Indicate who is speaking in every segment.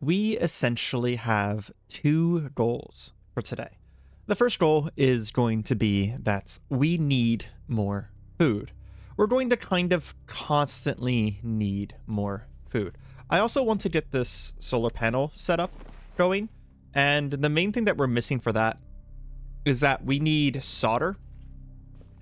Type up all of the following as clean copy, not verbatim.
Speaker 1: we essentially have two goals for today. The first goal is going to be that we need more food. We're going to kind of constantly need more food. I also want to get this solar panel set up going, and the main thing that we're missing for that is that we need solder.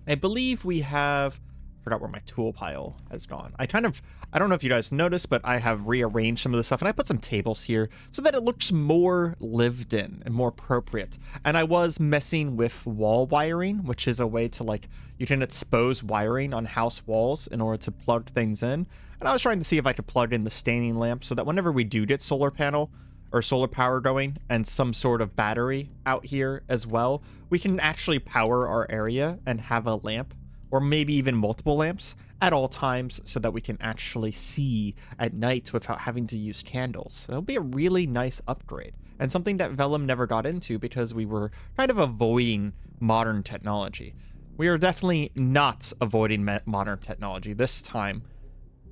Speaker 1: I believe we have, I forgot where my tool pile has gone. I don't know if you guys noticed, but I have rearranged some of the stuff, and I put some tables here so that it looks more lived in and more appropriate. And I was messing with wall wiring, which is a way to, like, you can expose wiring on house walls in order to plug things in. And I was trying to see if I could plug in the standing lamp so that whenever we do get solar panel or solar power going and some sort of battery out here as well, we can actually power our area and have a lamp, or maybe even multiple lamps at all times, so that we can actually see at night without having to use candles. It'll be a really nice upgrade, and something that Vellum never got into because we were kind of avoiding modern technology. We are definitely not avoiding modern technology this time,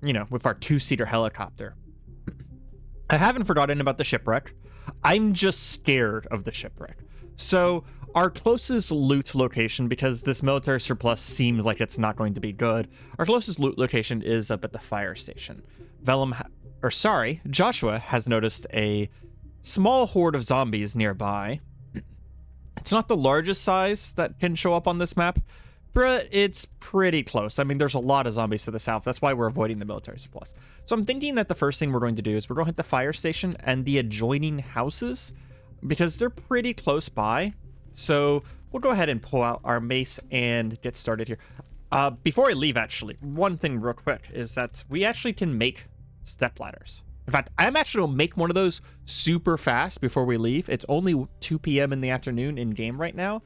Speaker 1: you know, with our two-seater helicopter. I haven't forgotten about the shipwreck. I'm just scared of the shipwreck. So our closest loot location, because this military surplus seems like it's not going to be good, our closest loot location is up at the fire station. Joshua has noticed a small horde of zombies nearby. It's not the largest size that can show up on this map, but it's pretty close. I mean, there's a lot of zombies to the south. That's why we're avoiding the military surplus. So I'm thinking that the first thing we're going to do is we're going to hit the fire station and the adjoining houses, because they're pretty close by. So we'll go ahead and pull out our mace and get started here. Before I leave, actually, one thing real quick is that we actually can make step ladders. In fact, I'm actually going to make one of those super fast before we leave. It's only 2 p.m. in the afternoon in game right now.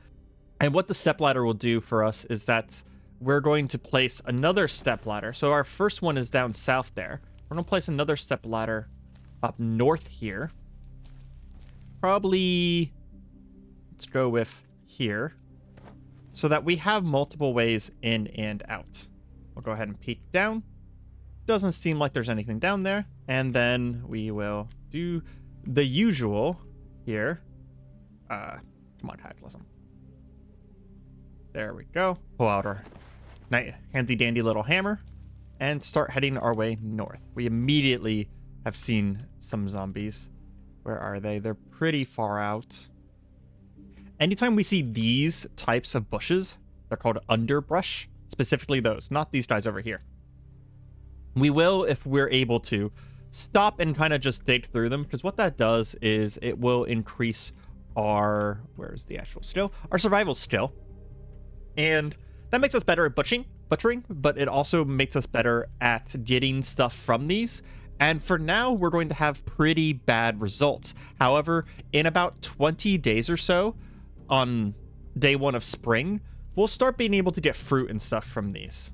Speaker 1: And what the step ladder will do for us is that we're going to place another step ladder. So our first one is down south there. We're going to place another step ladder up north here. Probably, let's go with here, so that we have multiple ways in and out. We'll go ahead and peek down. Doesn't seem like there's anything down there. And then we will do the usual here. Come on, Cataclysm. There we go. Pull out our handy dandy little hammer and start heading our way north. We immediately have seen some zombies. Where are they? They're pretty far out. Anytime we see these types of bushes, they're called underbrush, specifically those, not these guys over here. We will, if we're able to, stop and kind of just dig through them, because what that does is it will increase our, where's the actual skill? Our survival skill. And that makes us better at butchering, but it also makes us better at getting stuff from these. And for now, we're going to have pretty bad results. However, in about 20 days or so, on day 1 of spring, we'll start being able to get fruit and stuff from these.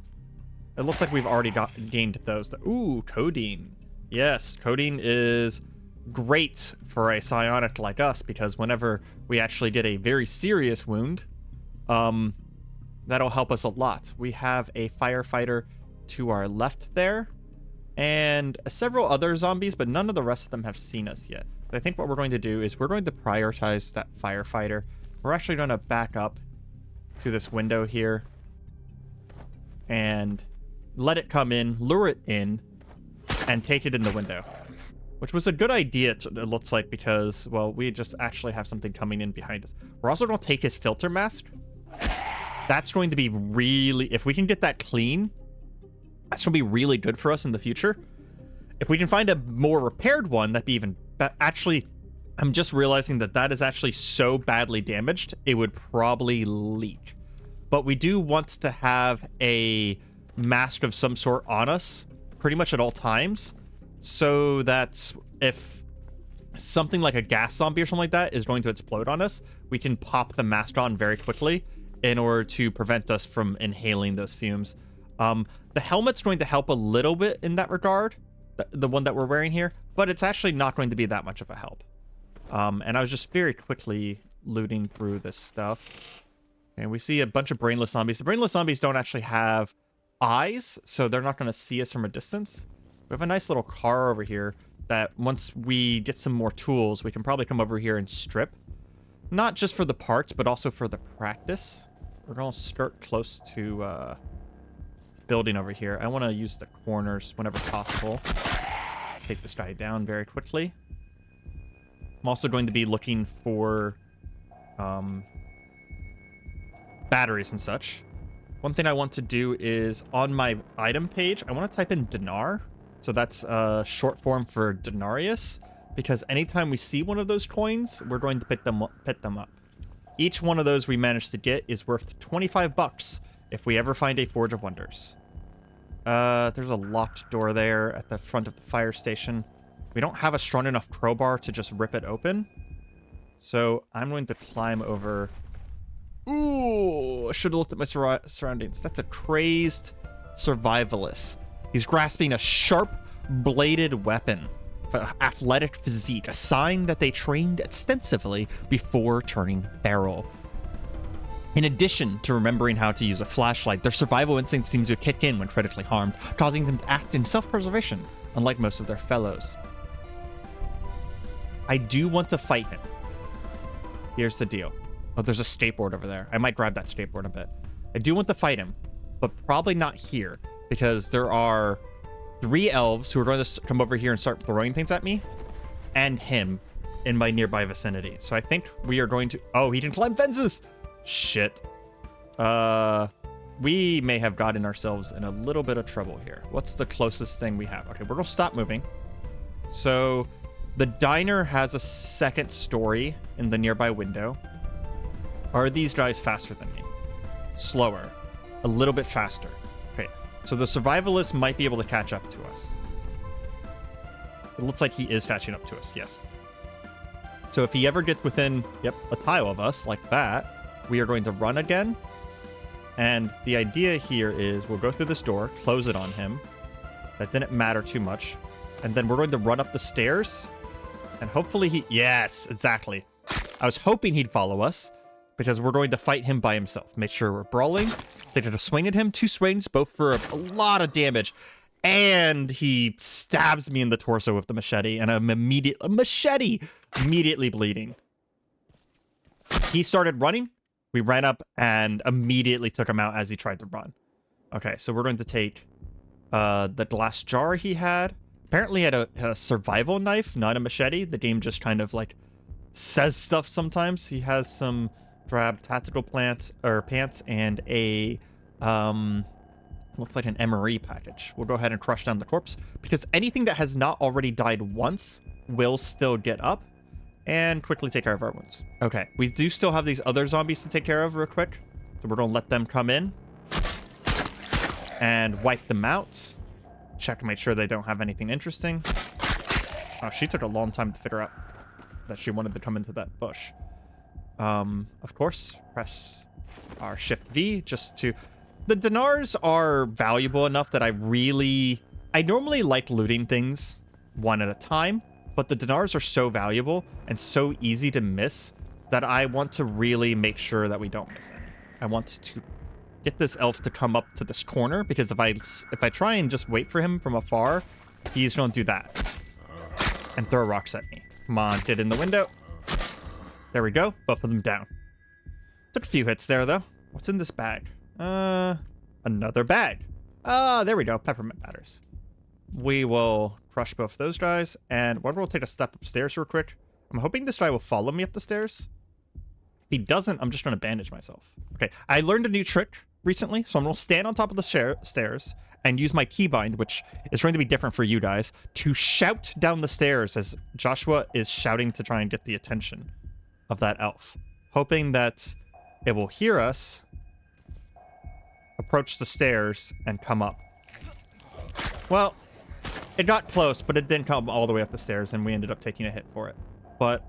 Speaker 1: It looks like we've already gained those. Ooh, codeine. Yes, codeine is great for a psionic like us, because whenever we actually get a very serious wound, that'll help us a lot. We have a firefighter to our left there, and several other zombies, but none of the rest of them have seen us yet. But I think what we're going to do is we're going to prioritize that firefighter. We're actually going to back up to this window here and let it come in, lure it in, and take it in the window. Which was a good idea, it looks like, because, well, we just actually have something coming in behind us. We're also going to take his filter mask. That's going to be really, if we can get that clean, that's going to be really good for us in the future. If we can find a more repaired one, that'd be even better. Actually, I'm just realizing that that is actually so badly damaged, it would probably leak. But we do want to have a mask of some sort on us pretty much at all times, so that if something like a gas zombie or something like that is going to explode on us, we can pop the mask on very quickly in order to prevent us from inhaling those fumes. The helmet's going to help a little bit in that regard, the one that we're wearing here, but it's actually not going to be that much of a help. And I was just very quickly looting through this stuff. And we see a bunch of brainless zombies. The brainless zombies don't actually have eyes, so they're not going to see us from a distance. We have a nice little car over here that once we get some more tools, we can probably come over here and strip. Not just for the parts, but also for the practice. We're going to skirt close to this building over here. I want to use the corners whenever possible. Take this guy down very quickly. I'm also going to be looking for batteries and such. One thing I want to do is on my item page, I want to type in dinar. So that's a short form for denarius, because anytime we see one of those coins, we're going to pick them up. Each one of those we manage to get is worth 25 bucks if we ever find a Forge of Wonders. There's a locked door there at the front of the fire station. We don't have a strong enough crowbar to just rip it open. So I'm going to climb over. Ooh, I should have looked at my surroundings. That's a crazed survivalist. He's grasping a sharp-bladed weapon. Athletic physique, a sign that they trained extensively before turning feral. In addition to remembering how to use a flashlight, their survival instincts seem to kick in when critically harmed, causing them to act in self-preservation, unlike most of their fellows. I do want to fight him. Here's the deal. Oh, there's a skateboard over there. I might grab that skateboard a bit. I do want to fight him, but probably not here, because there are 3 elves who are going to come over here and start throwing things at me, and him in my nearby vicinity. So I think we are going to... Oh, he can climb fences! Shit. We may have gotten ourselves in a little bit of trouble here. What's the closest thing we have? Okay, we're going to stop moving. So the diner has a second story in the nearby window. Are these guys faster than me? Slower. A little bit faster. Okay. So the survivalist might be able to catch up to us. It looks like he is catching up to us, yes. So if he ever gets within, a tile of us, like that, we are going to run again. And the idea here is we'll go through this door, close it on him. That didn't matter too much. And then we're going to run up the stairs. And hopefully he... Yes, exactly. I was hoping he'd follow us, because we're going to fight him by himself. Make sure we're brawling. Take a swing at him. 2 swings, both for a lot of damage. And he stabs me in the torso with the machete, and I'm immediately bleeding. He started running. We ran up and immediately took him out as he tried to run. Okay, so we're going to take the glass jar he had. Apparently he had a survival knife, not a machete. The game just kind of like says stuff sometimes. He has some drab tactical pants and a looks like an MRE package. We'll go ahead and crush down the corpse, because anything that has not already died once will still get up, and quickly take care of our wounds. Okay, we do still have these other zombies to take care of real quick, so we're gonna let them come in and wipe them out. Check to make sure they don't have anything interesting. Oh, she took a long time to figure out that she wanted to come into that bush. Of course, press our Shift V just to... The dinars are valuable enough that I normally like looting things one at a time, but the dinars are so valuable and so easy to miss that I want to really make sure that we don't miss any. I want to get this elf to come up to this corner, because if I try and just wait for him from afar, he's going to do that and throw rocks at me. Come on, get in the window. There we go. Both of them down. Took a few hits there, though. What's in this bag? Another bag. There we go. Peppermint batters. We will crush both those guys, and we'll take a step upstairs real quick. I'm hoping this guy will follow me up the stairs. If he doesn't, I'm just going to bandage myself. Okay, I learned a new trick recently, so I'm going to stand on top of the stairs and use my keybind, which is going to be different for you guys, to shout down the stairs as Joshua is shouting to try and get the attention of that elf, hoping that it will hear us, approach the stairs, and come up. Well, it got close, but it didn't come all the way up the stairs, and we ended up taking a hit for it. But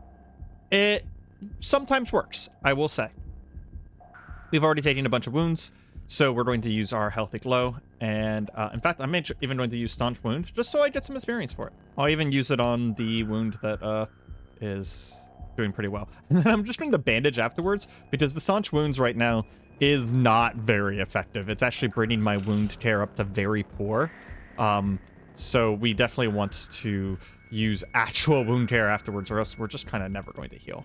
Speaker 1: it sometimes works, I will say. We've already taken a bunch of wounds, so we're going to use our healthy glow, and in fact, I'm even going to use staunch wound, just so I get some experience for it. I'll even use it on the wound that is doing pretty well. And then I'm just going to bandage afterwards, because the staunch wounds right now is not very effective. It's actually bringing my wound care up to very poor. So we definitely want to use actual wound care afterwards, or else we're just kind of never going to heal.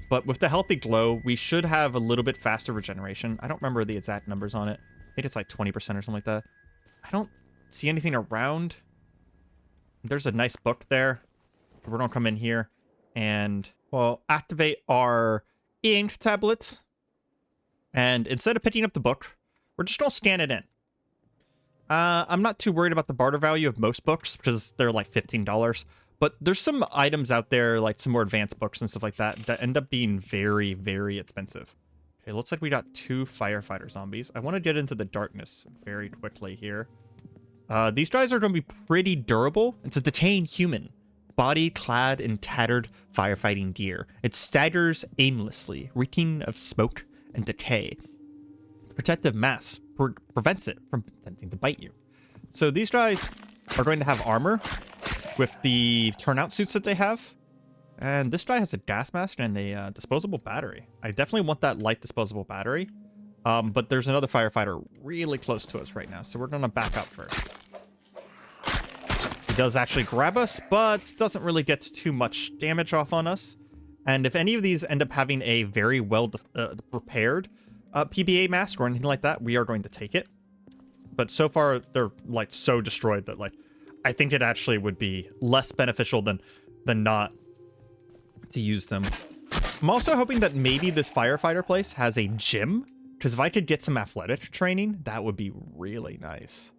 Speaker 1: But with the healthy glow, we should have a little bit faster regeneration. I don't remember the exact numbers on it. I think it's like 20% or something like that. I don't see anything around. There's a nice book there. We're going to come in here and, well, activate our ink tablets. And instead of picking up the book, we're just going to scan it in. I'm not too worried about the barter value of most books because they're like $15. But there's some items out there, like some more advanced books and stuff like that, that end up being very, very expensive. Okay, looks like we got 2 firefighter zombies. I want to get into the darkness very quickly here. These guys are going to be pretty durable. It's a detained human, body clad in tattered firefighting gear. It staggers aimlessly, reeking of smoke and decay. Protective mask prevents it from attempting to bite you. So these guys are going to have armor with the turnout suits that they have. And this guy has a gas mask and a disposable battery. I definitely want that light disposable battery. But there's another firefighter really close to us right now, so we're going to back up first. He does actually grab us, but doesn't really get too much damage off on us. And if any of these end up having a very well prepared PBA mask or anything like that, we are going to take it. But so far, they're like so destroyed that like I think it actually would be less beneficial than not to use them. I'm also hoping that maybe this firefighter place has a gym, because if I could get some athletic training, that would be really nice.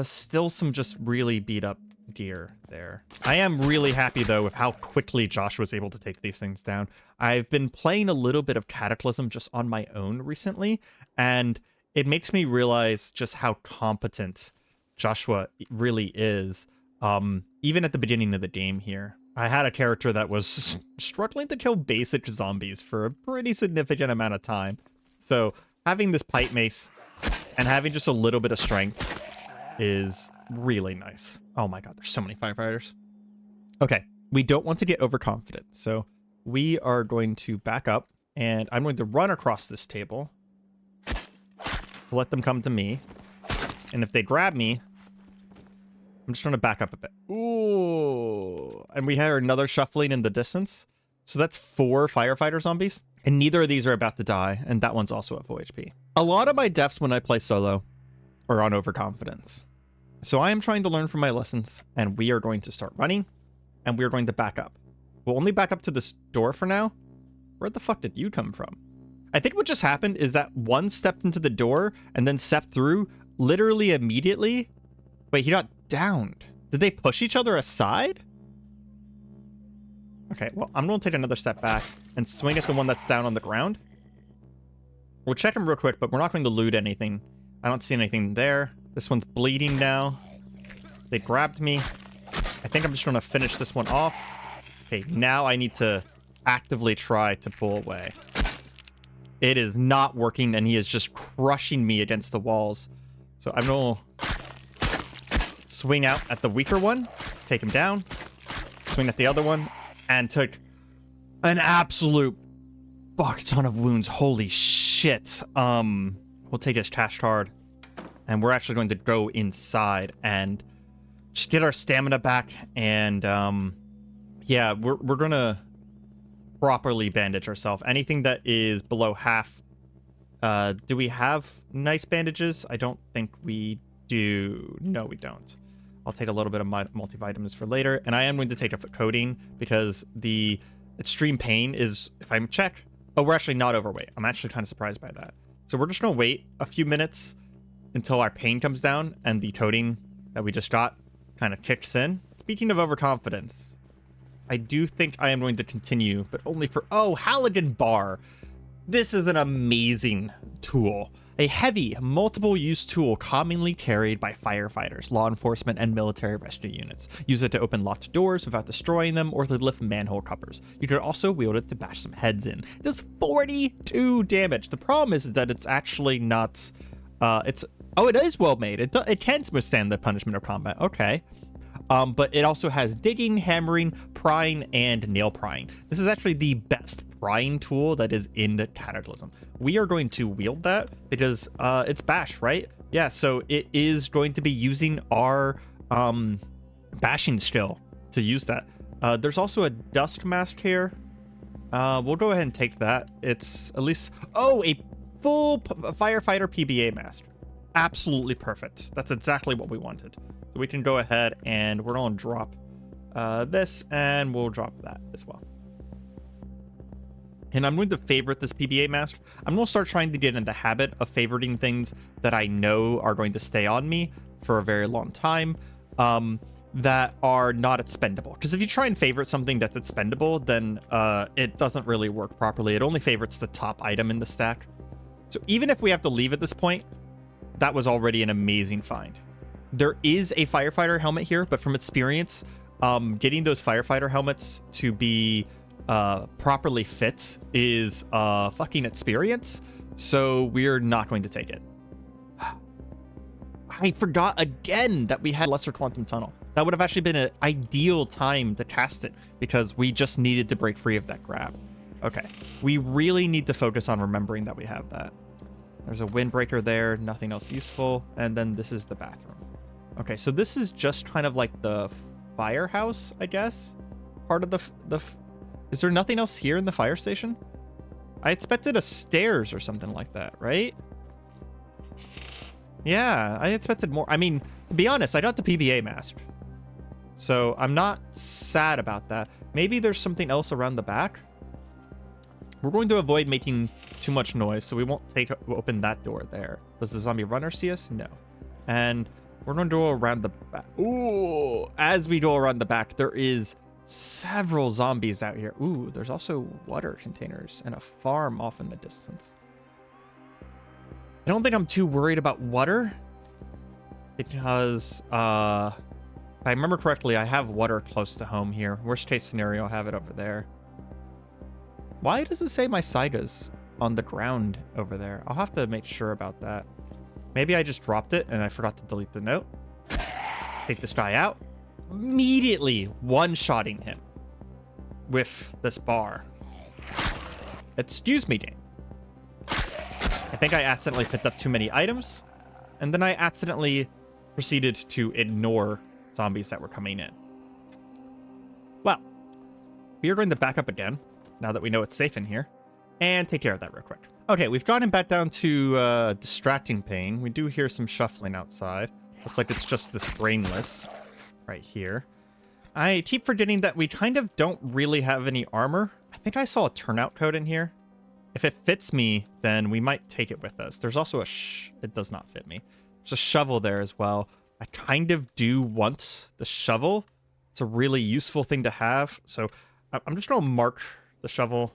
Speaker 1: Still some just really beat up gear there. I am really happy though with how quickly Josh was able to take these things down. I've been playing a little bit of Cataclysm just on my own recently, and it makes me realize just how competent Joshua really is. Even at the beginning of the game here, I had a character that was struggling to kill basic zombies for a pretty significant amount of time. So having this pipe mace and having just a little bit of strength is really nice. Oh my god, there's so many firefighters. Okay, we don't want to get overconfident. So we are going to back up, and I'm going to run across this table. Let them come to me. And if they grab me, I'm just going to back up a bit. Ooh. And we hear another shuffling in the distance. So that's 4 firefighter zombies. And neither of these are about to die. And that one's also at full HP. A lot of my deaths when I play solo are on overconfidence. So I am trying to learn from my lessons. And we are going to start running. And we are going to back up. We'll only back up to this door for now. Where the fuck did you come from? I think what just happened is that one stepped into the door and then stepped through literally immediately. Wait, he got downed. Did they push each other aside? Okay, well, I'm going to take another step back and swing at the one that's down on the ground. We'll check him real quick, but we're not going to loot anything. I don't see anything there. This one's bleeding now. They grabbed me. I think I'm just going to finish this one off. Okay, now I need to actively try to pull away. It is not working, and he is just crushing me against the walls. So I'm going to swing out at the weaker one, take him down, swing at the other one, and took an absolute fuck ton of wounds. Holy shit. We'll take his cash card, and we're actually going to go inside and just get our stamina back, and yeah, we're going to properly bandage ourselves. Anything that is below half. Do we have nice bandages? I don't think we do. No, we don't. I'll take a little bit of my multivitamins for later, and I am going to take a codeine because the extreme pain is, if I'm check, oh, we're actually not overweight. I'm actually kind of surprised by that. So we're just going to wait a few minutes until our pain comes down and the codeine that we just got kind of kicks in. Speaking of overconfidence, I do think I am going to continue, but only for, oh, Halligan Bar. This is an amazing tool. A heavy, multiple-use tool commonly carried by firefighters, law enforcement, and military rescue units. Use it to open locked doors without destroying them or to lift manhole covers. You could also wield it to bash some heads in. It does 42 damage. The problem is that it's actually not... it is well made. It can withstand the punishment of combat. Okay. But it also has digging, hammering, prying, and nail prying. This is actually the best prying tool that is in the Cataclysm. We are going to wield that because it's bash, right? Yeah, so it is going to be using our bashing skill to use that. There's also a dusk mask here. We'll go ahead and take that. It's at least... Oh, a full firefighter PBA mask. Absolutely perfect. That's exactly what we wanted. So we can go ahead and we're going to drop this, and we'll drop that as well. And I'm going to favorite this PBA mask. I'm going to start trying to get in the habit of favoriting things that I know are going to stay on me for a very long time, that are not expendable. Because if you try and favorite something that's expendable, then it doesn't really work properly. It only favorites the top item in the stack. So even if we have to leave at this point, that was already an amazing find. There is a firefighter helmet here, but from experience, getting those firefighter helmets to be properly fit is fucking experience, so we're not going to take it. I forgot again that we had Lesser Quantum Tunnel. That would have actually been an ideal time to cast it, because we just needed to break free of that grab. Okay, we really need to focus on remembering that we have that. There's a windbreaker there, nothing else useful, and then this is the bathroom. Okay, so this is just kind of like the firehouse, I guess. Part of the is there nothing else here in the fire station? I expected a stairs or something like that, right? Yeah, I expected more. I mean, to be honest, I got the PBA mask, so I'm not sad about that. Maybe there's something else around the back. We're going to avoid making too much noise, so we won't open that door there. Does the zombie runner see us? No. And we're going to go around the back. Ooh, as we go around the back, there is several zombies out here. Ooh, there's also water containers and a farm off in the distance. I don't think I'm too worried about water, because if I remember correctly, I have water close to home here. Worst case scenario, I'll have it over there. Why does it say my Saiga's on the ground over there? I'll have to make sure about that. Maybe I just dropped it and I forgot to delete the note. Take this guy out. Immediately one-shotting him with this bar. Excuse me, game. I think I accidentally picked up too many items, and then I accidentally proceeded to ignore zombies that were coming in. Well, we are going to back up again, now that we know it's safe in here, and take care of that real quick. Okay, we've gotten back down to distracting pain. We do hear some shuffling outside. Looks like it's just this brainless right here. I keep forgetting that we kind of don't really have any armor. I think I saw a turnout code in here. If it fits me, then we might take it with us. There's also it does not fit me. There's a shovel there as well. I kind of do want the shovel. It's a really useful thing to have. So I'm just going to mark the shovel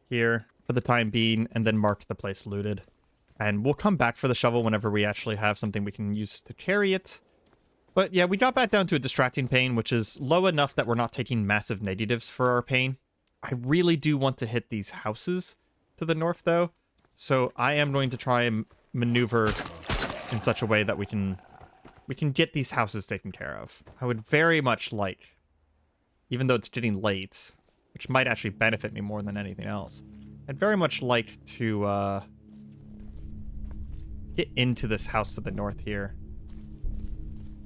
Speaker 1: here for the time being, and then mark the place looted. And we'll come back for the shovel whenever we actually have something we can use to carry it. But yeah, we got back down to a distracting pain, which is low enough that we're not taking massive negatives for our pain. I really do want to hit these houses to the north, though. So I am going to try and maneuver in such a way that we can get these houses taken care of. I would very much like, even though it's getting late, which might actually benefit me more than anything else, I'd very much like to get into this house to the north here.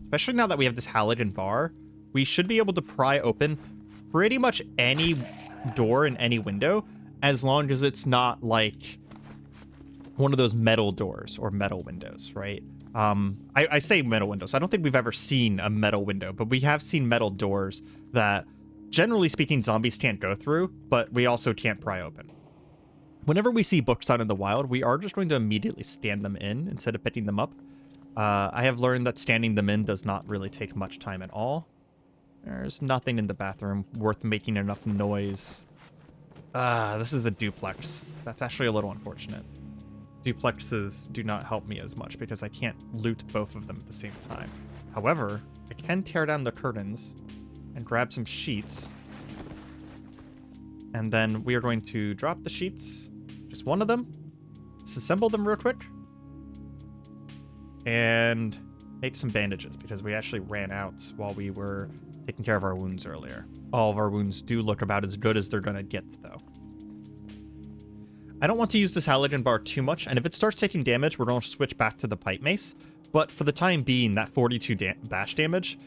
Speaker 1: Especially now that we have this halogen bar, we should be able to pry open pretty much any door and any window, as long as it's not like one of those metal doors or metal windows, right? I say metal windows. I don't think we've ever seen a metal window, but we have seen metal doors that, generally speaking, zombies can't go through, but we also can't pry open. Whenever we see books out in the wild, we are just going to immediately scan them in instead of picking them up. I have learned that scanning them in does not really take much time at all. There's nothing in the bathroom worth making enough noise. This is a duplex. That's actually a little unfortunate. Duplexes do not help me as much because I can't loot both of them at the same time. However, I can tear down the curtains and grab some sheets. And then we are going to drop the sheets, just one of them, disassemble them real quick, and make some bandages because we actually ran out while we were taking care of our wounds earlier. All of our wounds do look about as good as they're going to get, though. I don't want to use this halogen bar too much, and if it starts taking damage, we're going to switch back to the pipe mace. But for the time being, that 42 bash damage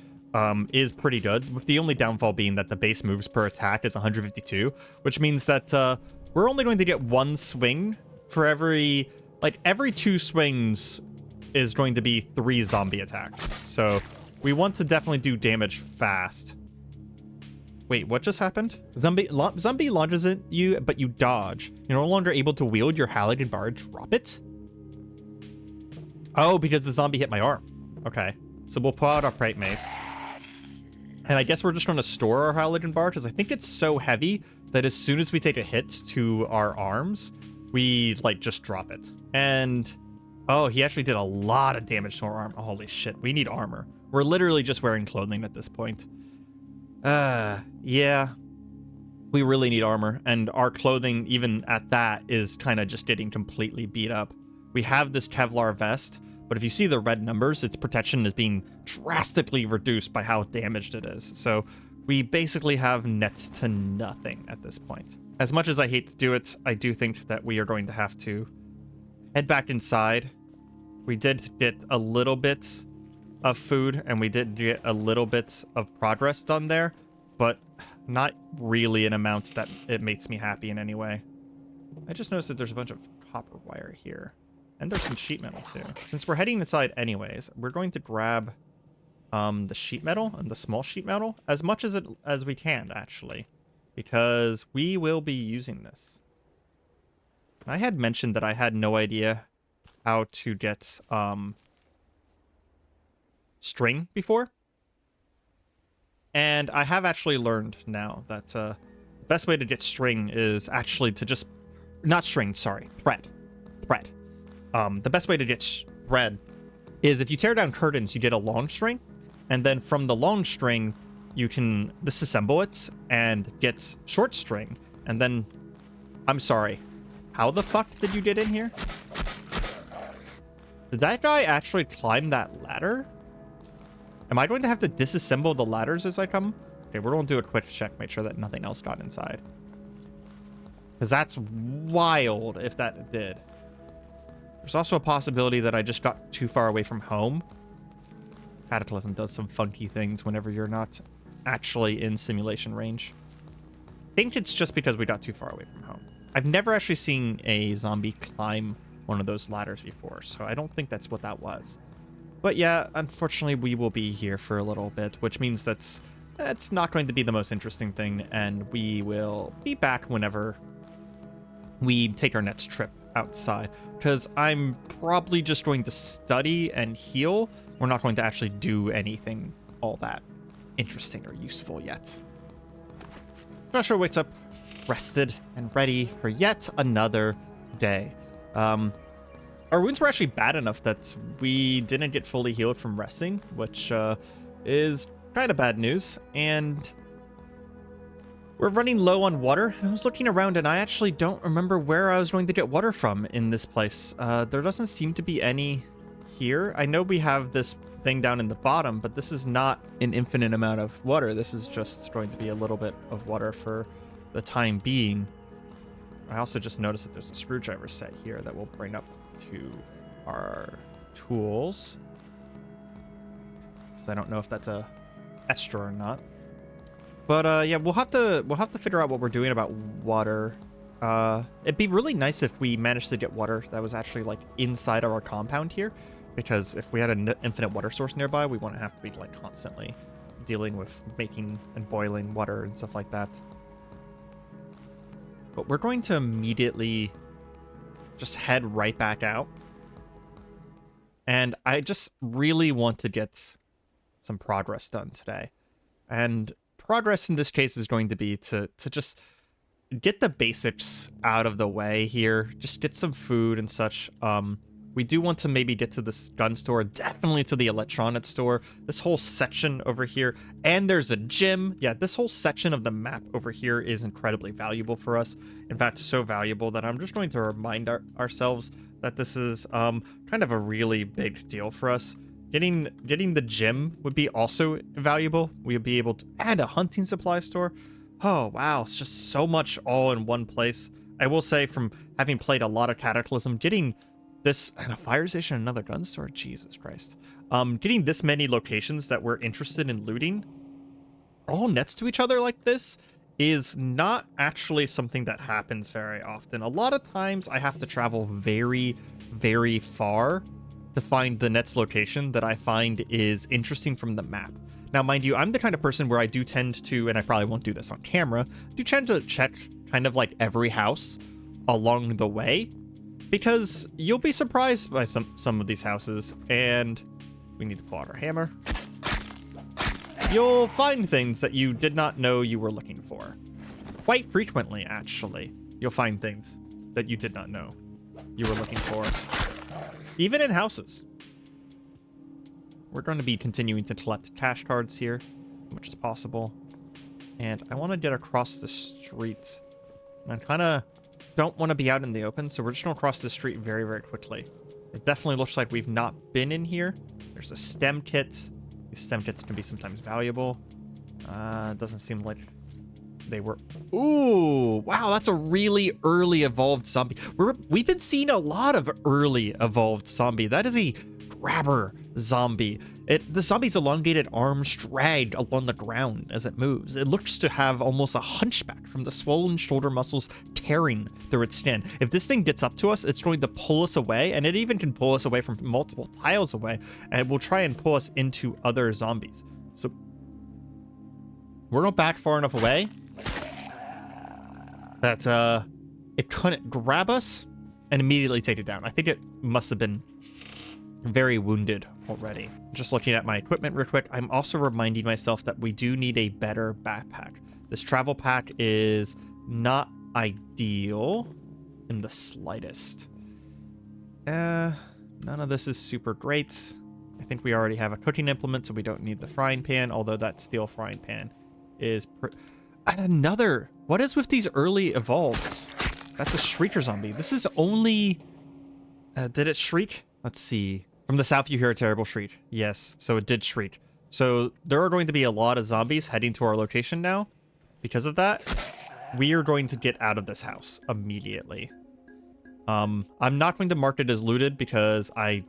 Speaker 1: is pretty good, with the only downfall being that the base moves per attack is 152, which means that we're only going to get one swing for every 2 swings is going to be 3 zombie attacks. So we want to definitely do damage fast. Wait, what just happened? Zombie launches at you, but you dodge. You're no longer able to wield your Halligan bar. Drop it? Oh, because the zombie hit my arm. Okay, so we'll pull out our Prite Mace. And I guess we're just going to store our Halligan bar, because I think it's so heavy that as soon as we take a hit to our arms, we, like, just drop it. And, oh, he actually did a lot of damage to our arm. Oh, holy shit, we need armor. We're literally just wearing clothing at this point. Yeah. We really need armor, and our clothing, even at that, is kind of just getting completely beat up. We have this Kevlar vest, but if you see the red numbers, its protection is being drastically reduced by how damaged it is. So we basically have nets to nothing at this point. As much as I hate to do it, I do think that we are going to have to head back inside. We did get a little bit of food, and we did get a little bit of progress done there, but not really an amount that it makes me happy in any way. I just noticed that there's a bunch of copper wire here, and there's some sheet metal too. Since we're heading inside anyways, we're going to grab the sheet metal and the small sheet metal as much as we can, actually, because we will be using this. I had mentioned that I had no idea how to get string before, and I have actually learned now that the best way to get string is actually to just thread. The best way to get thread is if you tear down curtains, you get a long string, and then from the long string you can disassemble it and get short string. And then, I'm sorry, how the fuck did you get in here? Did that guy actually climb that ladder? Am I going to have to disassemble the ladders as I come? Okay, we're going to do a quick check, make sure that nothing else got inside. Because that's wild if that did. There's also a possibility that I just got too far away from home. Cataclysm does some funky things whenever you're not actually in simulation range. I think it's just because we got too far away from home. I've never actually seen a zombie climb one of those ladders before, so I don't think that's what that was. But yeah, unfortunately, we will be here for a little bit, which means that's not going to be the most interesting thing, and we will be back whenever we take our next trip outside, because I'm probably just going to study and heal. We're not going to actually do anything all that interesting or useful yet. Joshua wakes up rested and ready for yet another day. Our wounds were actually bad enough that we didn't get fully healed from resting, which is kind of bad news. And we're running low on water. I was looking around and I actually don't remember where I was going to get water from in this place. There doesn't seem to be any here. I know we have this thing down in the bottom, but this is not an infinite amount of water. This is just going to be a little bit of water for the time being. I also just noticed that there's a screwdriver set here that we'll bring up to our tools, because I don't know if that's a extra or not. But yeah, we'll have to figure out what we're doing about water. It'd be really nice if we managed to get water that was actually like inside of our compound here, because if we had an infinite water source nearby, we wouldn't have to be like constantly dealing with making and boiling water and stuff like that. But we're going to immediately just head right back out. And I just really want to get some progress done today. And progress in this case is going to be to just get the basics out of the way here. Just get some food and such. We do want to maybe get to this gun store, definitely to the electronics store, this whole section over here, and there's a gym. Yeah, this whole section of the map over here is incredibly valuable for us. In fact, so valuable that I'm just going to remind ourselves that this is kind of a really big deal for us. Getting the gym would be also valuable. We would be able to add a hunting supply store. Oh, wow, it's just so much all in one place. I will say, from having played a lot of Cataclysm, getting this and a fire station, another gun store. Jesus Christ. Getting this many locations that we're interested in looting all next to each other like this is not actually something that happens very often. A lot of times I have to travel very, very far to find the next location that I find is interesting from the map. Now, mind you, I'm the kind of person where I do tend to, and I probably won't do this on camera, do tend to check kind of like every house along the way, because you'll be surprised by some of these houses, and we need to pull out our hammer. You'll find things that you did not know you were looking for. Quite frequently, actually, you'll find things that you did not know you were looking for. Even in houses. We're going to be continuing to collect cash cards here as much as possible. And I want to get across the street. And I kind of don't want to be out in the open, so we're just going to cross the street very, very quickly. It definitely looks like we've not been in here. There's a stem kit. These stem kits can be sometimes valuable. It doesn't seem like they were... Ooh, wow, that's a really early evolved zombie. We've been seeing a lot of early evolved zombie. That is a grabber zombie. The zombie's elongated arms drag along the ground as it moves. It looks to have almost a hunchback from the swollen shoulder muscles tearing through its skin. If this thing gets up to us, it's going to pull us away, and it even can pull us away from multiple tiles away, and it will try and pull us into other zombies. So we're not back far enough away that it couldn't grab us and immediately take it down. I think it must have been very wounded already. Just looking at my equipment real quick, I'm also reminding myself that we do need a better backpack. This travel pack is not ideal in the slightest. None of this is super great. I think we already have a cooking implement, so we don't need the frying pan, although that steel frying pan is... And another... What is with these early evolves? That's a shrieker zombie. This is only... did it shriek? Let's see. From the south, you hear a terrible shriek. Yes, so it did shriek. So there are going to be a lot of zombies heading to our location now. Because of that, we are going to get out of this house immediately. I'm not going to mark it as looted because I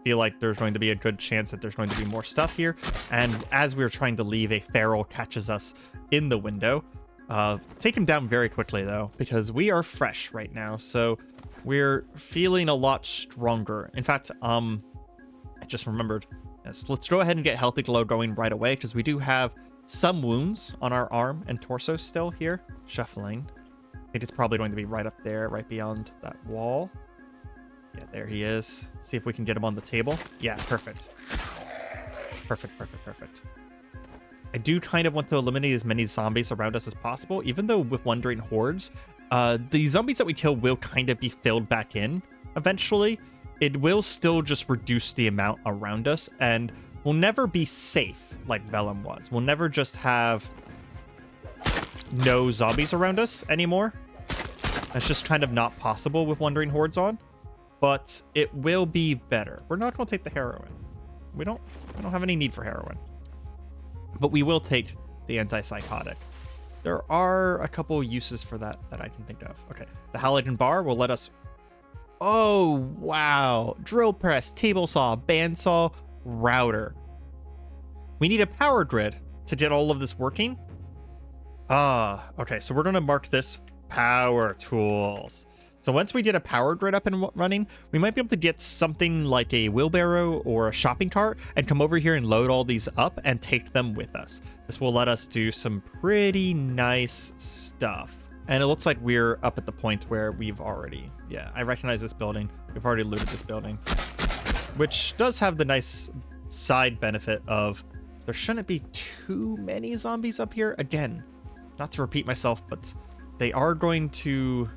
Speaker 1: feel like there's going to be a good chance that there's going to be more stuff here. And as we're trying to leave, a feral catches us in the window. Take him down very quickly, though, because we are fresh right now. So... we're feeling a lot stronger. In fact, I just remembered. Yes, let's go ahead and get Healthy Glow going right away, because we do have some wounds on our arm and torso still here. Shuffling. I think it's probably going to be right up there, right beyond that wall. Yeah, there he is. See if we can get him on the table. Yeah, perfect. Perfect, perfect, perfect. I do kind of want to eliminate as many zombies around us as possible, even though with Wandering Hordes, the zombies that we kill will kind of be filled back in eventually. It will still just reduce the amount around us, and we'll never be safe like Vellum was. We'll never just have no zombies around us anymore. That's just kind of not possible with Wandering Hordes on, but it will be better. We're not going to take the heroin. We don't have any need for heroin, but we will take the antipsychotic. There are a couple uses for that I can think of. Okay, the halogen bar will let us... Oh, wow. Drill press, table saw, bandsaw, router. We need a power grid to get all of this working. Okay, so we're going to mark this power tools. So once we get a power grid up and running, we might be able to get something like a wheelbarrow or a shopping cart and come over here and load all these up and take them with us. This will let us do some pretty nice stuff. And it looks like we're up at the point where we've already... Yeah, I recognize this building. We've already looted this building. Which does have the nice side benefit of there shouldn't be too many zombies up here. Again, not to repeat myself, but they are going to...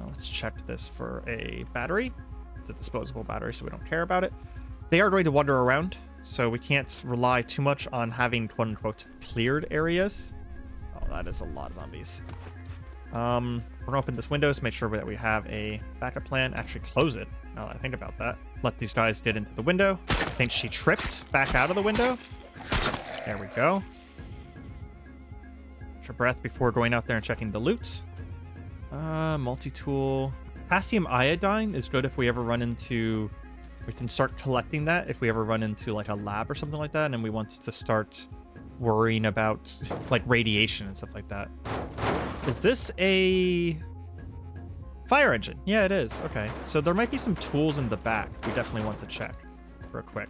Speaker 1: let's check this for a battery. It's a disposable battery, so we don't care about it. They are going to wander around, so we can't rely too much on having quote-unquote cleared areas. Oh, that is a lot of zombies. We're going to open this window to make sure that we have a backup plan. Actually, close it, now that I think about that. Let these guys get into the window. I think she tripped back out of the window. There we go. Catch your breath before going out there and checking the loot. Multi-tool. Potassium iodine is good if we ever run into... We can start collecting that if we ever run into like a lab or something like that, and we want to start worrying about like radiation and stuff like that. Is this a fire engine? Yeah, it is. Okay, so there might be some tools in the back we definitely want to check real quick.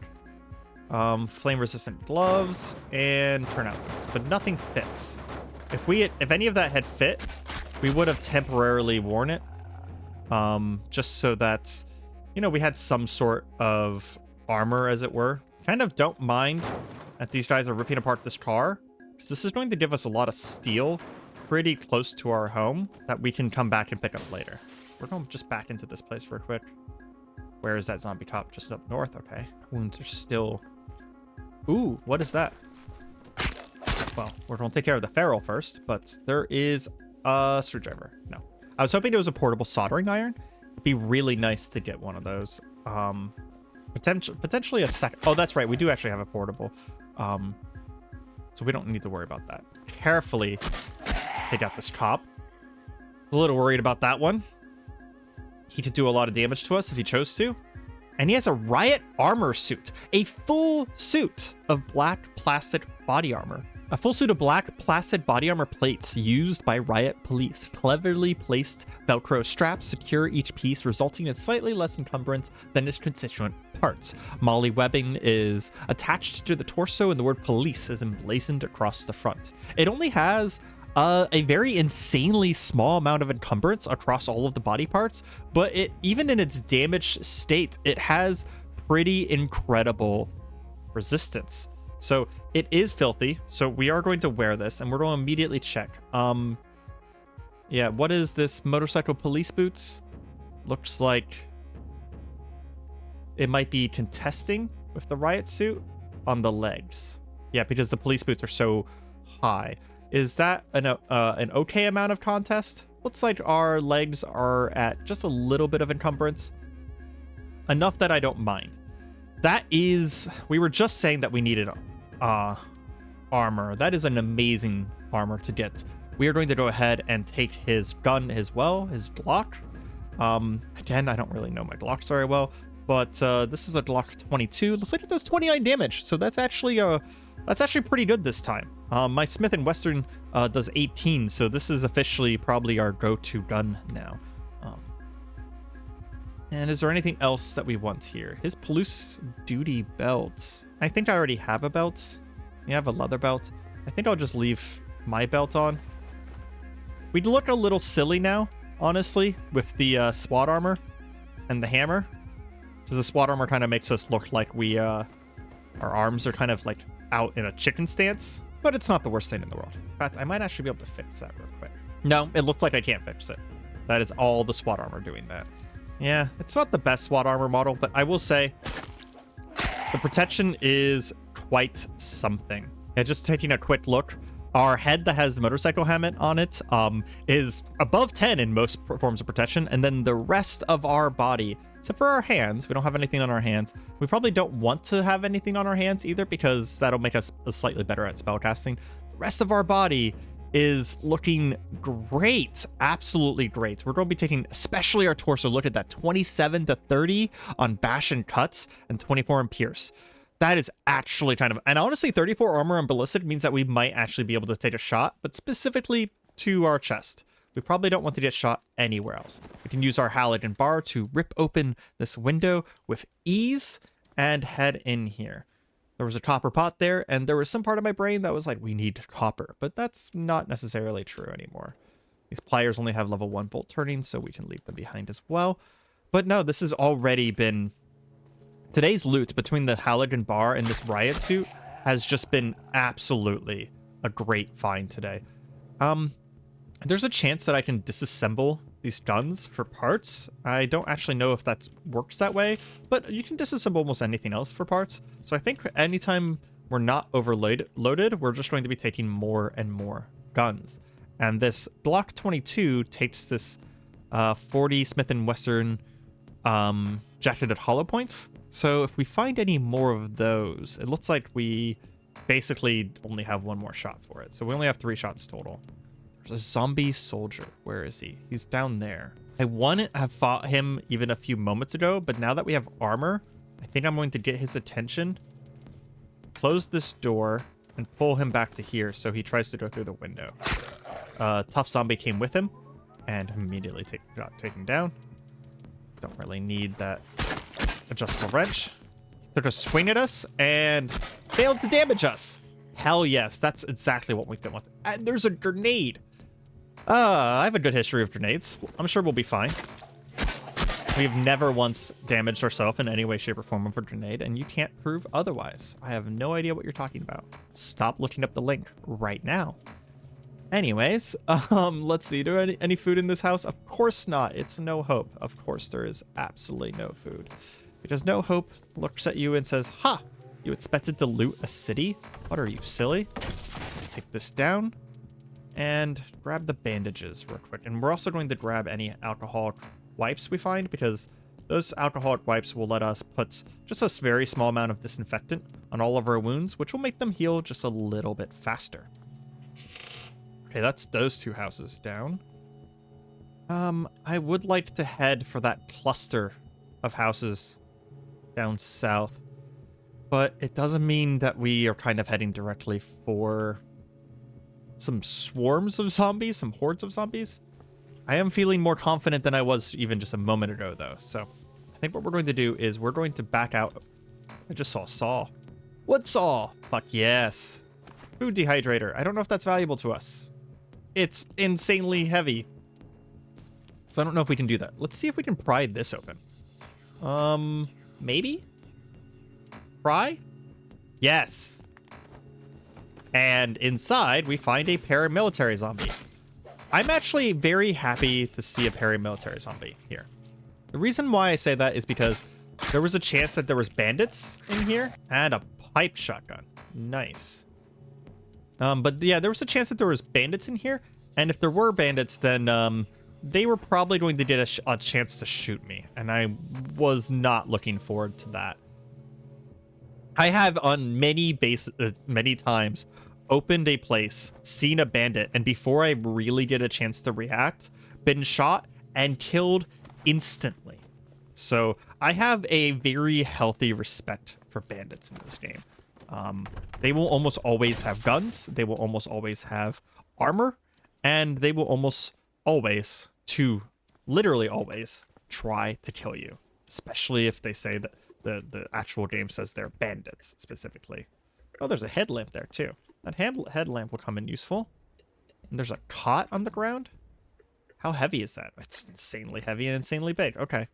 Speaker 1: Flame resistant gloves and turnout boots, but nothing fits. If any of that had fit, we would have temporarily worn it, just so that, you know, we had some sort of armor, as it were. Kind of don't mind that these guys are ripping apart this car, because this is going to give us a lot of steel pretty close to our home that we can come back and pick up later. We're going just back into this place real quick. Where is that zombie cop? Just up north. Okay. Wounds are still... Ooh, what is that? Well, we're going to take care of the feral first, but there is a screwdriver. No. I was hoping it was a portable soldering iron. It'd be really nice to get one of those. Potentially a second. Oh, that's right. We do actually have a portable. So we don't need to worry about that. Carefully take out this cop. A little worried about that one. He could do a lot of damage to us if he chose to. And he has a riot armor suit. A full suit of black plastic body armor. A full suit of black plastic body armor plates used by riot police. Cleverly placed Velcro straps secure each piece, resulting in slightly less encumbrance than its constituent parts. Molly webbing is attached to the torso, and the word police is emblazoned across the front. It only has a very insanely small amount of encumbrance across all of the body parts, but even in its damaged state, it has pretty incredible resistance. So it is filthy. So we are going to wear this, and we're going to immediately check. Yeah, what is this? Motorcycle police boots? Looks like it might be contesting with the riot suit on the legs. Yeah, because the police boots are so high. Is that an okay amount of contest? Looks like our legs are at just a little bit of encumbrance. Enough that I don't mind. That is... We were just saying that we needed armor. That is an amazing armor to get. We are going to go ahead and take his gun as well, his Glock. Again, I don't really know my Glocks very well, but this is a Glock 22. Looks like it does 29 damage, so that's actually pretty good this time. My Smith & Wesson does 18, so this is officially probably our go-to gun now. And is there anything else that we want here? His police duty belt. I think I already have a belt. Yeah, I have a leather belt. I think I'll just leave my belt on. We'd look a little silly now, honestly, with the SWAT armor and the hammer. Because the SWAT armor kind of makes us look like we, our arms are kind of like out in a chicken stance. But it's not the worst thing in the world. In fact, I might actually be able to fix that real quick. No, it looks like I can't fix it. That is all the SWAT armor doing that. Yeah, it's not the best SWAT armor model, but I will say the protection is quite something. Yeah, just taking a quick look. Our head that has the motorcycle helmet on it is above 10 in most forms of protection. And then the rest of our body, except for our hands, we don't have anything on our hands. We probably don't want to have anything on our hands either, because that'll make us slightly better at spellcasting. The rest of our body is looking great. Absolutely great. We're going to be taking especially our torso. Look at that, 27 to 30 on bash and cuts and 24 on pierce. That is actually kind of... And honestly, 34 armor on ballistic means that we might actually be able to take a shot, but specifically to our chest. We probably don't want to get shot anywhere else. We can use our halogen bar to rip open this window with ease and head in here. There was a copper pot there, and there was some part of my brain that was like, we need copper, but that's not necessarily true anymore. These pliers only have level 1 bolt turning, so we can leave them behind as well. But no, this has already been... Today's loot between the halogen bar and this riot suit has just been absolutely a great find today. There's a chance that I can disassemble these guns for parts. I don't actually know if that works that way, but you can disassemble almost anything else for parts. So I think anytime we're not loaded, we're just going to be taking more and more guns. And this Glock 22 takes this 40 Smith & Wesson jacketed hollow points. So if we find any more of those, it looks like we basically only have one more shot for it. So we only have 3 shots total. There's a zombie soldier. Where is he? He's down there. I wouldn't have fought him even a few moments ago, but now that we have armor, I think I'm going to get his attention, close this door, and pull him back to here so he tries to go through the window. Tough zombie came with him and immediately got taken down. Don't really need that adjustable wrench. Took a swing at us and failed to damage us. Hell yes, that's exactly what we don't want. And there's a grenade. I have a good history of grenades. I'm sure we'll be fine. We've never once damaged ourselves in any way, shape, or form with a grenade, and you can't prove otherwise. I have no idea what you're talking about. Stop looking up the link right now. Anyways, let's see. Do any food in this house? Of course not. It's No Hope. Of course there is absolutely no food. Because No Hope looks at you and says, "Ha! You expected to loot a city? What are you, silly?" Take this down and grab the bandages real quick. And we're also going to grab any alcoholic wipes we find, because those alcoholic wipes will let us put just a very small amount of disinfectant on all of our wounds, which will make them heal just a little bit faster. Okay, that's those two houses down. I would like to head for that cluster of houses down south, but it doesn't mean that we are kind of heading directly for some swarms of zombies, some hordes of zombies. I am feeling more confident than I was even just a moment ago, though. So I think what we're going to do is we're going to back out. I just saw saw. What saw? Fuck yes. Food dehydrator. I don't know if that's valuable to us. It's insanely heavy. So I don't know if we can do that. Let's see if we can pry this open. Maybe? Pry? Yes. And inside, we find a paramilitary zombie. I'm actually very happy to see a paramilitary zombie here. The reason why I say that is because there was a chance that there was bandits in here and a pipe shotgun. Nice. But yeah, there was a chance that there was bandits in here. And if there were bandits, then they were probably going to get a chance to shoot me. And I was not looking forward to that. I have on many times opened a place, seen a bandit, and before I really get a chance to react, been shot and killed instantly. So I have a very healthy respect for bandits in this game. They will almost always have guns, they will almost always have armor, and they will almost always, literally always, try to kill you. Especially if they say that the actual game says they're bandits, specifically. Oh, there's a headlamp there, too. That headlamp will come in useful. And there's a cot on the ground? How heavy is that? It's insanely heavy and insanely big. Okay.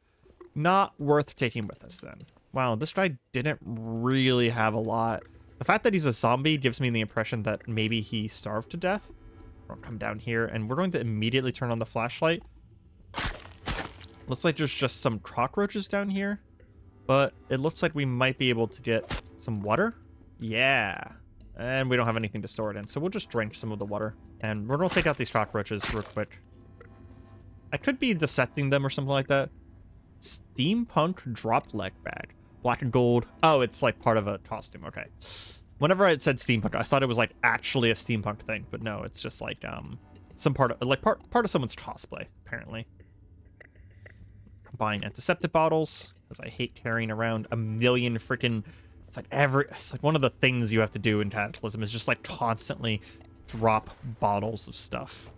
Speaker 1: Not worth taking with us, then. Wow, this guy didn't really have a lot. The fact that he's a zombie gives me the impression that maybe he starved to death. We'll come down here, and we're going to immediately turn on the flashlight. Looks like there's just some cockroaches down here. But it looks like we might be able to get some water. Yeah. And we don't have anything to store it in, so we'll just drink some of the water. And we're going to take out these cockroaches real quick. I could be dissecting them or something like that. Steampunk drop leg bag. Black and gold. Oh, it's like part of a costume. Okay. Whenever I said steampunk, I thought it was like actually a steampunk thing, but no, it's just like some part of someone's cosplay, apparently. Buying antiseptic bottles, because I hate carrying around a million freaking. It's like one of the things you have to do in Cataclysm is just like constantly drop bottles of stuff.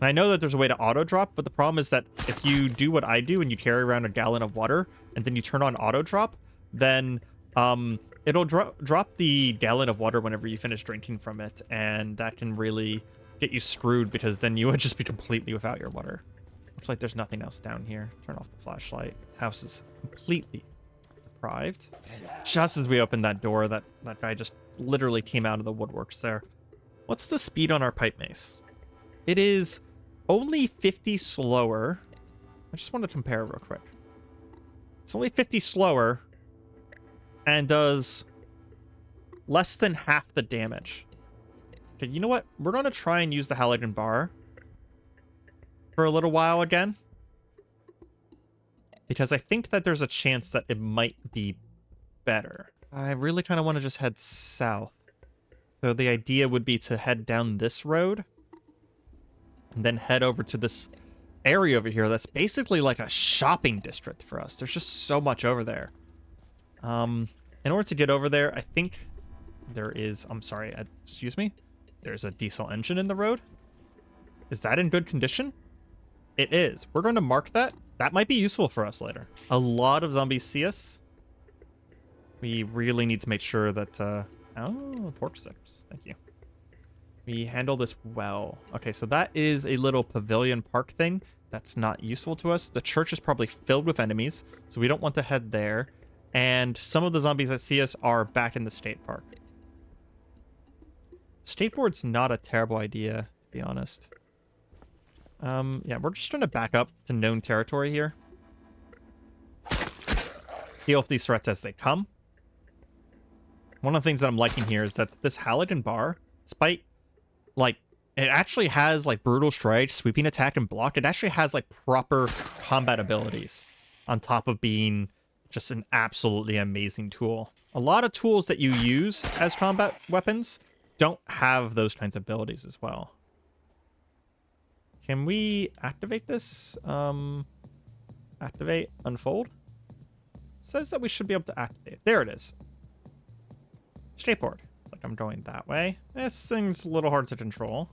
Speaker 1: And I know that there's a way to auto drop, but the problem is that if you do what I do and you carry around a gallon of water and then you turn on auto drop, then it'll drop the gallon of water whenever you finish drinking from it, and that can really get you screwed because then you would just be completely without your water. Looks like there's nothing else down here. Turn off the flashlight. This house is completely deprived. Just as we opened that door, that guy just literally came out of the woodworks there. What's the speed on our pipe mace? It is only 50 slower. I just want to compare real quick. It's only 50 slower and does less than half the damage. Okay, you know what? We're going to try and use the Halogen bar for a little while again, because I think that there's a chance that it might be better. I really kind of want to just head south. So the idea would be to head down this road and then head over to this area over here that's basically like a shopping district for us. There's just so much over there. In order to get over there, I think there is, I'm sorry, excuse me. There's a diesel engine in the road. Is that in good condition? It is. We're going to mark that. That might be useful for us later. A lot of zombies see us. We really need to make sure that, oh, pork sticks. Thank you. We handle this well. Okay, so that is a little pavilion park thing. That's not useful to us. The church is probably filled with enemies, so we don't want to head there. And some of the zombies that see us are back in the state park. Skateboard's not a terrible idea, to be honest. Yeah, we're just trying to back up to known territory here. Deal with these threats as they come. One of the things that I'm liking here is that this Halogen bar, despite, like, it actually has, like, brutal strike, sweeping attack, and block. It actually has, like, proper combat abilities on top of being just an absolutely amazing tool. A lot of tools that you use as combat weapons don't have those kinds of abilities as well. Can we activate this? Activate, unfold? It says that we should be able to activate. There it is. Skateboard. It's like I'm going that way. This thing's a little hard to control.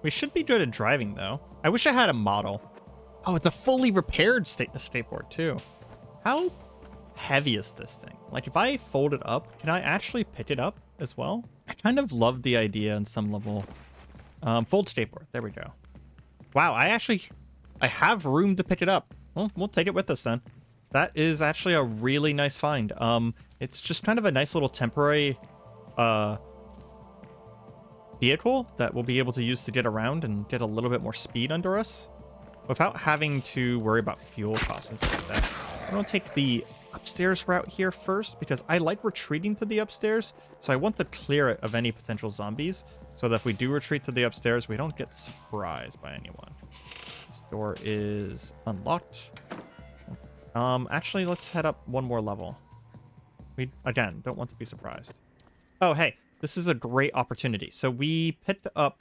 Speaker 1: We should be good at driving, though. I wish I had a model. Oh, it's a fully repaired skateboard, too. How heavy is this thing? Like, if I fold it up, can I actually pick it up as well? I kind of love the idea on some level. Fold skateboard. There we go. Wow, I have room to pick it up. Well, we'll take it with us then. That is actually a really nice find. It's just kind of a nice little temporary vehicle that we'll be able to use to get around and get a little bit more speed under us without having to worry about fuel costs and stuff like that. I'm going to take the upstairs route here first because I like retreating to the upstairs, so I want to clear it of any potential zombies so that if we do retreat to the upstairs, we don't get surprised by anyone. This door is unlocked. Actually, let's head up one more level. We, again, don't want to be surprised. Oh, hey, this is a great opportunity. So we picked up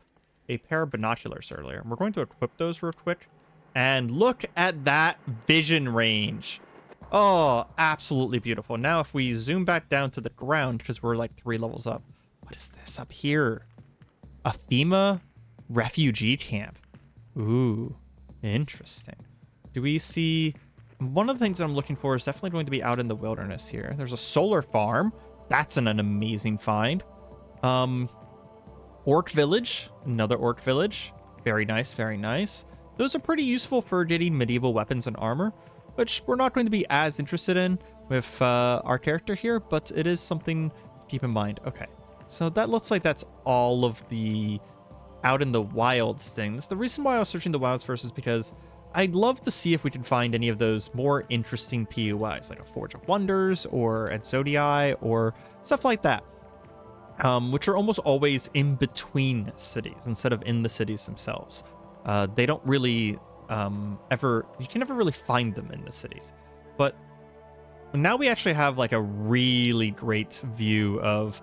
Speaker 1: a pair of binoculars earlier. We're going to equip those real quick. And look at that vision range. Oh, absolutely beautiful. Now, if we zoom back down to the ground, because we're like 3 levels up. What is this up here? A FEMA refugee camp. Ooh, interesting. Do we see... One of the things that I'm looking for is definitely going to be out in the wilderness here. There's a solar farm. That's an amazing find. Orc village. Another orc village. Very nice, very nice. Those are pretty useful for getting medieval weapons and armor, which we're not going to be as interested in with our character here, but it is something to keep in mind. Okay, so that looks like that's all of the out in the wilds things. The reason why I was searching the wilds first is because I'd love to see if we can find any of those more interesting POIs, like a Forge of Wonders or a Zodii or stuff like that, which are almost always in between cities instead of in the cities themselves. They don't really you can never really find them in the cities. But now we actually have like a really great view of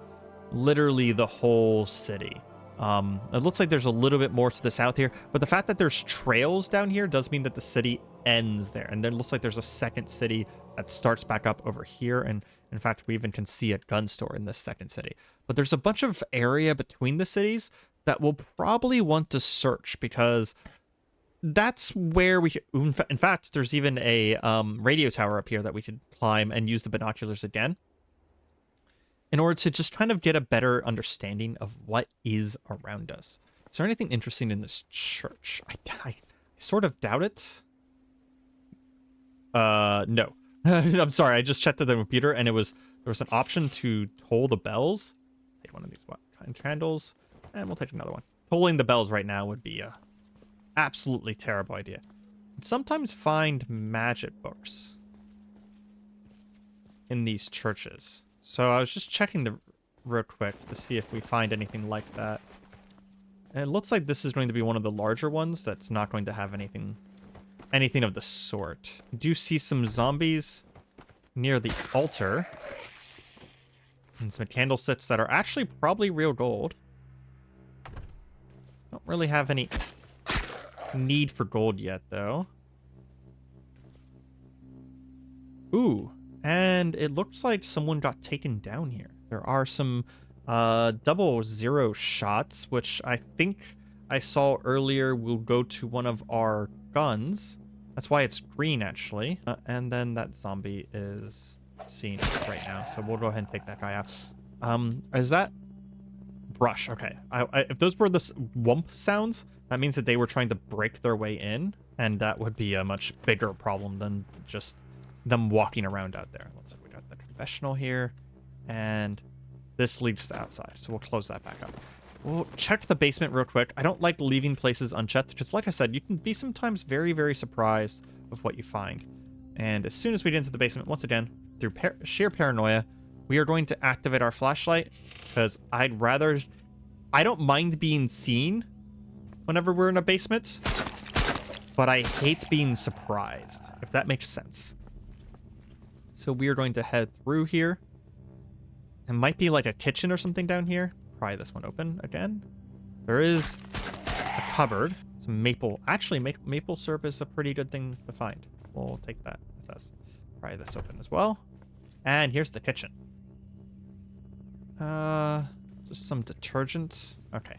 Speaker 1: literally the whole city. It looks like there's a little bit more to the south here, but the fact that there's trails down here does mean that the city ends there. And then it looks like there's a second city that starts back up over here. And in fact, we even can see a gun store in this second city. But there's a bunch of area between the cities that we'll probably want to search because that's where we... In fact, there's even a radio tower up here that we could climb and use the binoculars again in order to just kind of get a better understanding of what is around us. Is there anything interesting in this church? I sort of doubt it. No. I'm sorry, I just checked the computer and there was an option to toll the bells. Take one of these candles, and we'll take another one. Tolling the bells right now would be a absolutely terrible idea. And sometimes find magic books in these churches. So I was just checking real quick to see if we find anything like that. And it looks like this is going to be one of the larger ones that's not going to have anything of the sort. I do see some zombies near the altar. And some candlesticks that are actually probably real gold. Don't really have any need for gold yet, though. Ooh, and it looks like someone got taken down here. There are some 00 shots, which I think I saw earlier will go to one of our guns. That's why it's green, actually. And then that zombie is seen right now, so we'll go ahead and take that guy out. Is that brush? Okay. If those were the wump sounds, that means that they were trying to break their way in, and that would be a much bigger problem than just them walking around out there. Looks like we got the confessional here, and this leads to outside, so we'll close that back up. We'll check the basement real quick. I don't like leaving places unchecked, because like I said, you can be sometimes very, very surprised with what you find. And as soon as we get into the basement, once again, through sheer paranoia, we are going to activate our flashlight, because I don't mind being seen whenever we're in a basement, but I hate being surprised, if that makes sense. So we are going to head through here. It might be like a kitchen or something down here. Pry this one open again. There is a cupboard. Some maple. Actually, maple syrup is a pretty good thing to find. We'll take that with us. Pry this open as well. And here's the kitchen. Just some detergents. Okay.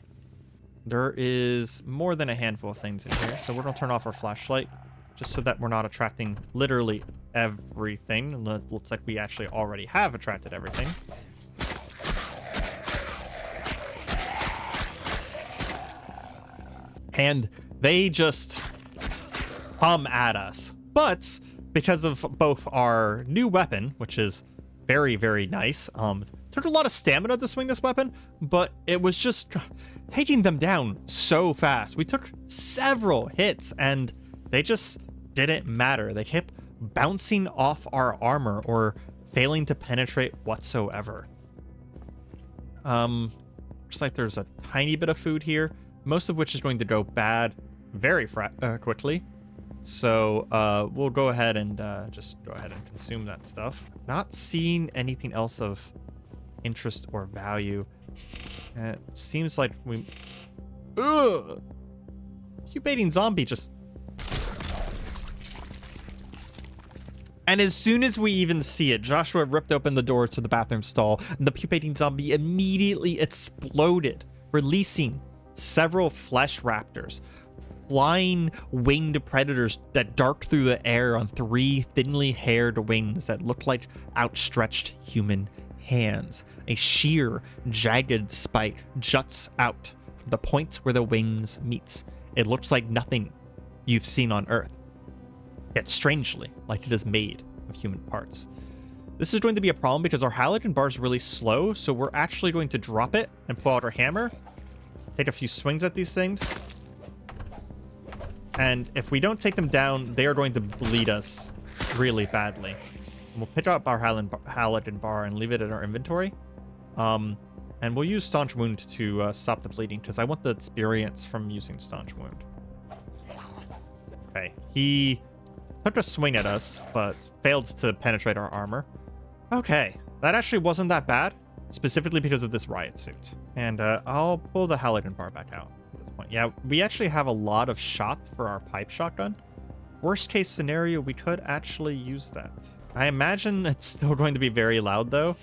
Speaker 1: There is more than a handful of things in here, so we're going to turn off our flashlight just so that we're not attracting literally everything. It looks like we actually already have attracted everything. And they just come at us. But because of both our new weapon, which is very, very nice, took a lot of stamina to swing this weapon, but it was just taking them down so fast. We took several hits and they just didn't matter. They kept bouncing off our armor or failing to penetrate whatsoever. Looks like there's a tiny bit of food here, most of which is going to go bad very quickly. So we'll go ahead and just go ahead and consume that stuff. Not seeing anything else of interest or value. It seems like we... Ugh! Incubating zombie just... And as soon as we even see it, Joshua ripped open the door to the bathroom stall, and the pupating zombie immediately exploded, releasing several flesh raptors, flying winged predators that dart through the air on 3 thinly haired wings that look like outstretched human hands. A sheer, jagged spike juts out from the point where the wings meet. It looks like nothing you've seen on Earth, yet strangely like it is made of human parts. This is going to be a problem because our halogen bar is really slow, so we're actually going to drop it and pull out our hammer, take a few swings at these things, and if we don't take them down, they are going to bleed us really badly. We'll pick up our halogen bar and leave it in our inventory. And we'll use Staunch Wound to stop the bleeding, because I want the experience from using Staunch Wound. Okay, he took a swing at us, but failed to penetrate our armor. Okay, that actually wasn't that bad, specifically because of this riot suit. And I'll pull the halogen bar back out at this point. Yeah, we actually have a lot of shots for our pipe shotgun. Worst case scenario, we could actually use that. I imagine it's still going to be very loud, though.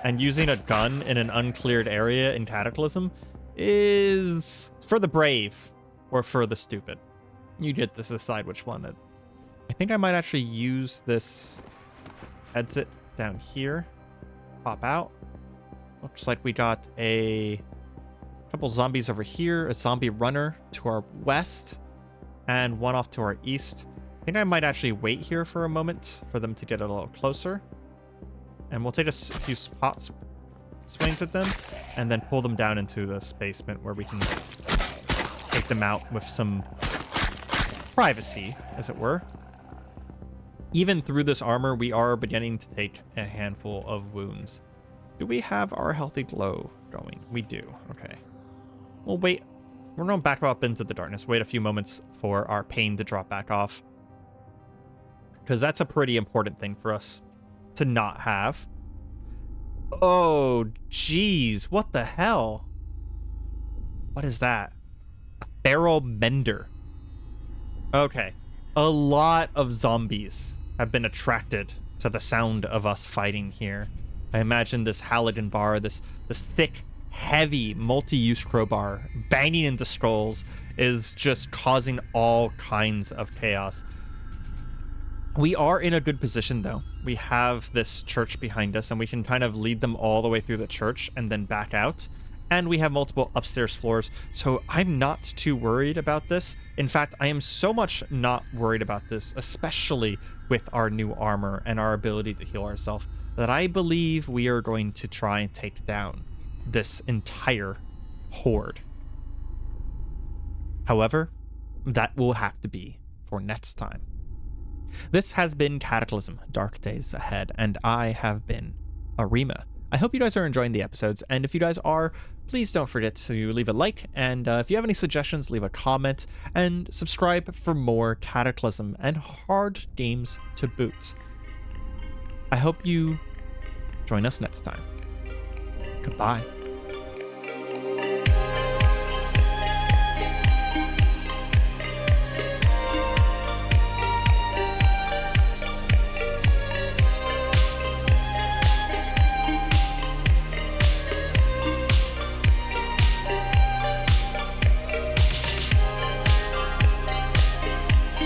Speaker 1: And using a gun in an uncleared area in Cataclysm is for the brave or for the stupid. You get to decide which one. I think I might actually use this exit down here. Pop out. Looks like we got a couple zombies over here, a zombie runner to our west, and one off to our east. I think I might actually wait here for a moment for them to get a little closer. And we'll take a few swings at them, and then pull them down into this basement where we can take them out with some privacy, as it were. Even through this armor, we are beginning to take a handful of wounds. Do we have our healthy glow going? We do. Okay. We'll wait. We're going to back up into the darkness. Wait a few moments for our pain to drop back off, because that's a pretty important thing for us to not have. Oh, geez. What the hell? What is that? Barrel Mender. Okay. A lot of zombies have been attracted to the sound of us fighting here. I imagine this Halligan bar, this thick, heavy, multi-use crowbar banging into skulls is just causing all kinds of chaos. We are in a good position, though. We have this church behind us, and we can kind of lead them all the way through the church and then back out. And we have multiple upstairs floors, so I'm not too worried about this. In fact, I am so much not worried about this, especially with our new armor and our ability to heal ourselves, that I believe we are going to try and take down this entire horde. However, that will have to be for next time. This has been Cataclysm, Dark Days Ahead, and I have been Areima. I hope you guys are enjoying the episodes, and if you guys are, please don't forget to leave a like, and if you have any suggestions, leave a comment, and subscribe for more Cataclysm and hard games to boot. I hope you join us next time. Goodbye.